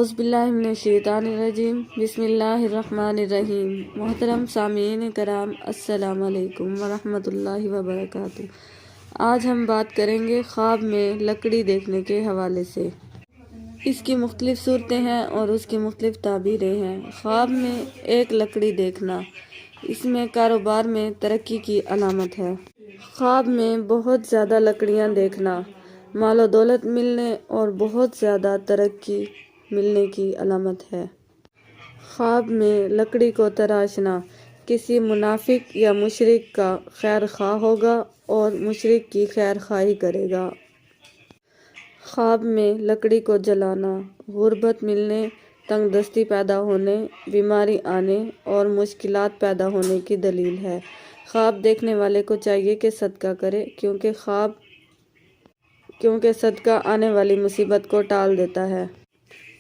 اعوذ باللہ من الشیطان الرجیم بسم اللہ الرحمن الرحیم۔ محترم سامعین کرام، السلام علیکم ورحمۃ اللہ وبرکاتہ۔ آج ہم بات کریں گے خواب میں لکڑی دیکھنے کے حوالے سے۔ اس کی مختلف صورتیں ہیں اور اس کی مختلف تعبیریں ہیں۔ خواب میں ایک لکڑی دیکھنا، اس میں کاروبار میں ترقی کی علامت ہے۔ خواب میں بہت زیادہ لکڑیاں دیکھنا مال و دولت ملنے اور بہت زیادہ ترقی ملنے کی علامت ہے۔ خواب میں لکڑی کو تراشنا کسی منافق یا مشرک کا خیر خواہ ہوگا اور مشرک کی خیر خواہی کرے گا۔ خواب میں لکڑی کو جلانا غربت ملنے، تنگ دستی پیدا ہونے، بیماری آنے اور مشکلات پیدا ہونے کی دلیل ہے۔ خواب دیکھنے والے کو چاہیے کہ صدقہ کرے کیونکہ صدقہ آنے والی مصیبت کو ٹال دیتا ہے۔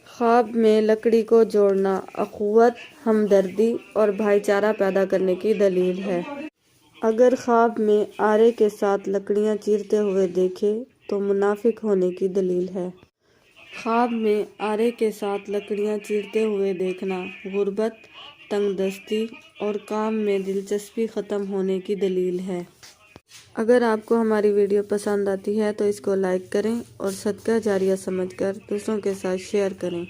خواب میں لکڑی کو جوڑنا اخوت، ہمدردی اور بھائی چارہ پیدا کرنے کی دلیل ہے۔ اگر خواب میں آرے کے ساتھ لکڑیاں چیرتے ہوئے دیکھے تو منافق ہونے کی دلیل ہے۔ خواب میں آرے کے ساتھ لکڑیاں چیرتے ہوئے دیکھنا غربت، تنگ دستی اور کام میں دلچسپی ختم ہونے کی دلیل ہے۔ اگر آپ کو ہماری ویڈیو پسند آتی ہے تو اس کو لائک کریں اور صدقہ جاریہ سمجھ کر دوسروں کے ساتھ شیئر کریں۔